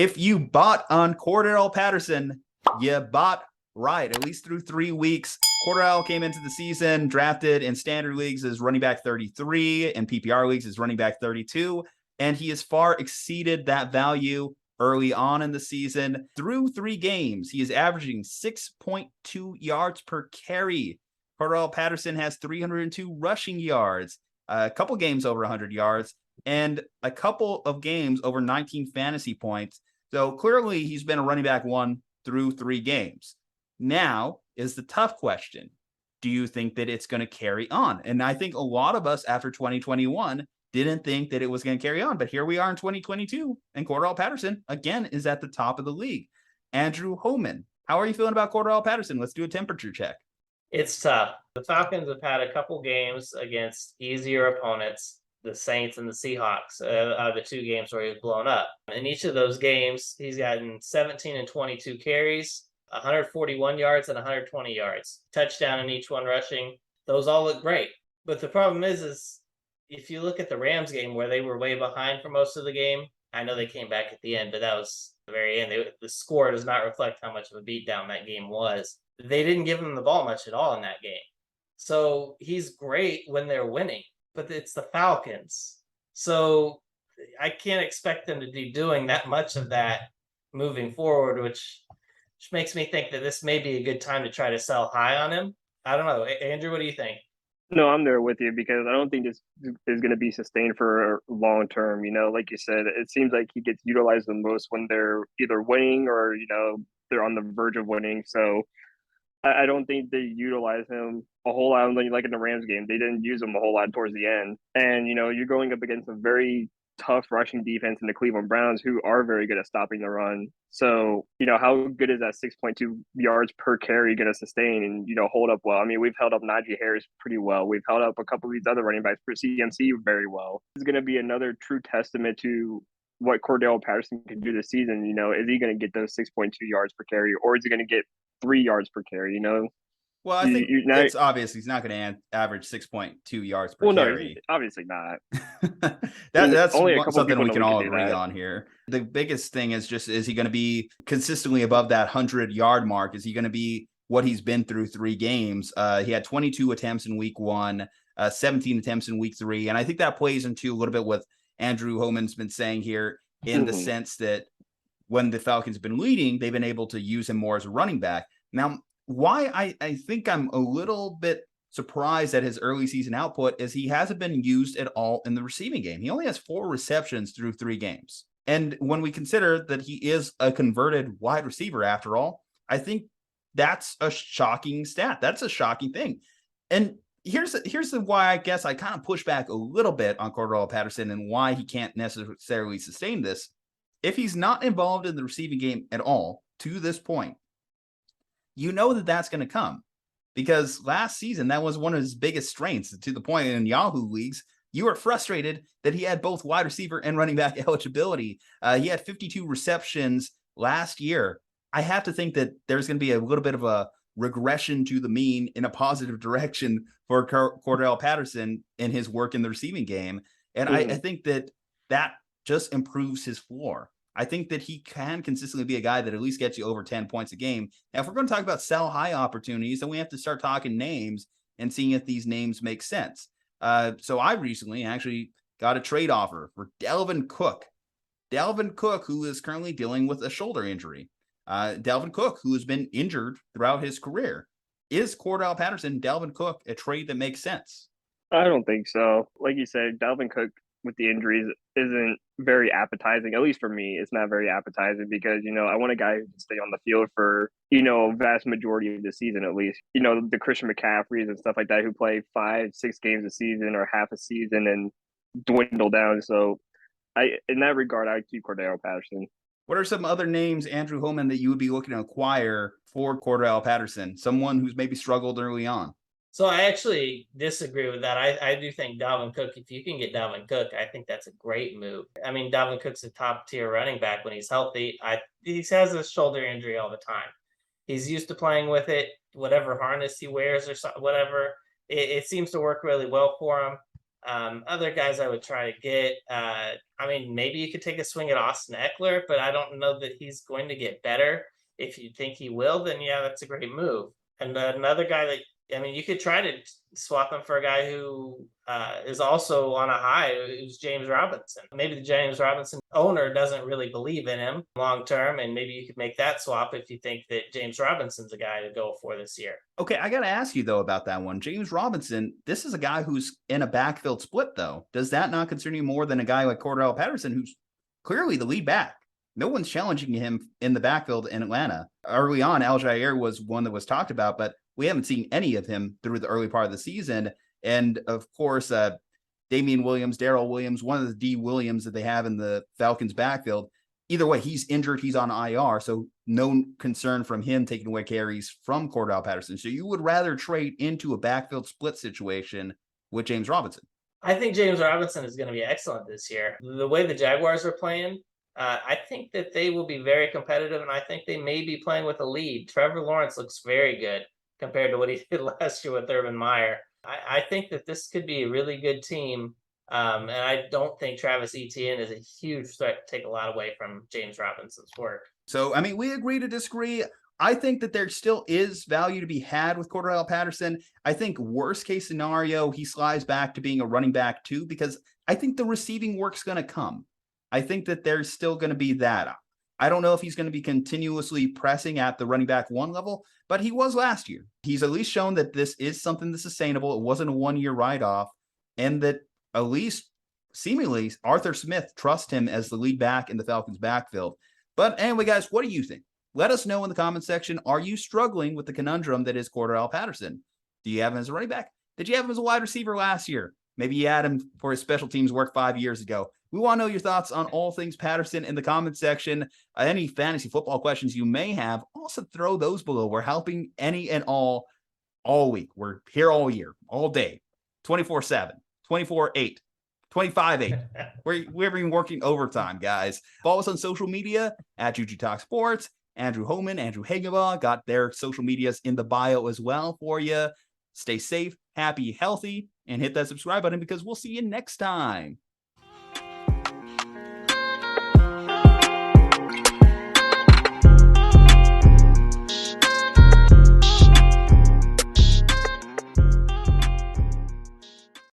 If you bought on Cordarrelle Patterson, you bought right, at least through 3 weeks. Cordarrelle came into the season drafted in standard leagues as running back 33 and PPR leagues as running back 32. And he has far exceeded that value early on in the season. Through 3 games, he is averaging 6.2 yards per carry. Cordarrelle Patterson has 302 rushing yards, a couple games over 100 yards, and a couple of games over 19 fantasy points. So clearly he's been a running back 1 through 3 games. Now is the tough question. Do you think that it's going to carry on? And I think a lot of us after 2021 didn't think that it was going to carry on. But here we are in 2022, and Cordarrelle Patterson, again, is at the top of the league. Andrew Hohman, how are you feeling about Cordarrelle Patterson? Let's do a temperature check. It's tough. The Falcons have had a couple games against easier opponents, the Saints and the Seahawks, the 2 games where he was blown up. In each of those games, he's gotten 17 and 22 carries, 141 yards and 120 yards. Touchdown in each one rushing. Those all look great. But the problem is if you look at the Rams game where they were way behind for most of the game, I know they came back at the end, but that was the very end. The score does not reflect how much of a beatdown that game was. They didn't give him the ball much at all in that game. So he's great when they're winning, but it's the Falcons. So I can't expect them to be doing that much of that moving forward, which makes me think that this may be a good time to try to sell high on him. I don't know. Andrew, what do you think? No, I'm there with you because I don't think this is going to be sustained for long term. Like you said, it seems like he gets utilized the most when they're either winning or, they're on the verge of winning. So I don't think they utilize him a whole lot. Like in the Rams game, they didn't use him a whole lot towards the end. And, you're going up against a very tough rushing defense in the Cleveland Browns, who are very good at stopping the run. So, how good is that 6.2 yards per carry going to sustain and, hold up well? I mean, we've held up Najee Harris pretty well. We've held up a couple of these other running backs for CMC very well. It's going to be another true testament to what Cordarrelle Patterson can do this season. Is he going to get those 6.2 yards per carry, or is he going to get 3 yards per carry? Well, I think it's obvious he's not going to average 6.2 yards per carry. No, obviously not. That's only something we can all agree on here. The biggest thing is just, is he going to be consistently above that 100-yard mark? Is he going to be what he's been through 3 games? He had 22 attempts in week 1, 17 attempts in week 3. And I think that plays into a little bit what Andrew Hohman's been saying here in the sense that when the Falcons have been leading, they've been able to use him more as a running back. Now, why I think I'm a little bit surprised at his early season output is he hasn't been used at all in the receiving game. He only has 4 receptions through 3 games. And when we consider that he is a converted wide receiver after all, I think that's a shocking stat. That's a shocking thing. And here's why I guess I kind of push back a little bit on Cordarrelle Patterson and why he can't necessarily sustain this. If he's not involved in the receiving game at all to this point, you know that that's going to come, because last season, that was one of his biggest strengths, to the point in Yahoo leagues, you were frustrated that he had both wide receiver and running back eligibility. He had 52 receptions last year. I have to think that there's going to be a little bit of a regression to the mean in a positive direction for Cordarrelle Patterson in his work in the receiving game. And I think that just improves his floor. I think that he can consistently be a guy that at least gets you over 10 points a game. Now, if we're going to talk about sell high opportunities, then we have to start talking names and seeing if these names make sense. So I recently actually got a trade offer for Dalvin Cook. Dalvin Cook, who is currently dealing with a shoulder injury. Dalvin Cook, who has been injured throughout his career. Is Cordarrelle Patterson, Dalvin Cook, a trade that makes sense? I don't think so. Like you said, Dalvin Cook with the injuries isn't very appetizing. At least for me, it's not very appetizing because, I want a guy who can stay on the field for, a vast majority of the season at least. The Christian McCaffreys and stuff like that who play 5-6 games a season or half a season and dwindle down. So in that regard, I keep Cordarrelle Patterson. What are some other names, Andrew Hohman, that you would be looking to acquire for Cordarrelle Patterson? Someone who's maybe struggled early on. So I actually disagree with that. I do think Dalvin Cook, if you can get Dalvin Cook, I think that's a great move. I mean, Dalvin Cook's a top tier running back when he's healthy. He has a shoulder injury all the time. He's used to playing with it, whatever harness he wears or whatever. It seems to work really well for him. Other guys I would try to get, I mean, maybe you could take a swing at Austin Eckler, but I don't know that he's going to get better. If you think he will, then yeah, that's a great move. And another guy that, I mean, you could try to swap him for a guy who is also on a high, who's James Robinson. Maybe the James Robinson owner doesn't really believe in him long term, and maybe you could make that swap if you think that James Robinson's a guy to go for this year. Okay, I got to ask you, though, about that one. James Robinson, this is a guy who's in a backfield split, though. Does that not concern you more than a guy like Cordarrelle Patterson, who's clearly the lead back? No one's challenging him in the backfield in Atlanta. Early on, Al-Jair was one that was talked about, but we haven't seen any of him through the early part of the season. And, of course, Damian Williams, Darrell Williams, one of the D. Williams that they have in the Falcons backfield. Either way, he's injured. He's on IR, so no concern from him taking away carries from Cordarrelle Patterson. So you would rather trade into a backfield split situation with James Robinson? I think James Robinson is going to be excellent this year. The way the Jaguars are playing, I think that they will be very competitive, and I think they may be playing with a lead. Trevor Lawrence looks very good compared to what he did last year with Urban Meyer. I think that this could be a really good team. And I don't think Travis Etienne is a huge threat to take a lot away from James Robinson's work. So, I mean, we agree to disagree. I think that there still is value to be had with Cordarrelle Patterson. I think worst case scenario, he slides back to being a running back too, because I think the receiving work's going to come. I think that there's still going to be that. I don't know if he's going to be continuously pressing at the running back one level, but he was last year. He's at least shown that this is something that's sustainable. It wasn't a one-year write-off, and that at least seemingly Arthur Smith trusts him as the lead back in the Falcons backfield. But anyway, guys, what do you think? Let us know in the comment section. Are you struggling with the conundrum that is Cordarrelle Patterson? Do you have him as a running back? Did you have him as a wide receiver last year? Maybe you had him for his special teams work 5 years ago. We want to know your thoughts on all things Patterson in the comment section. Any fantasy football questions you may have, also throw those below. We're helping any and all week. We're here all year, all day, 24/7, 24/8, 25/8. We're even working overtime, guys. Follow us on social media at Ju-Ju Talk Sports. Andrew Hohman, Andrew Hagenbaugh got their social medias in the bio as well for you. Stay safe, happy, healthy, and hit that subscribe button because we'll see you next time.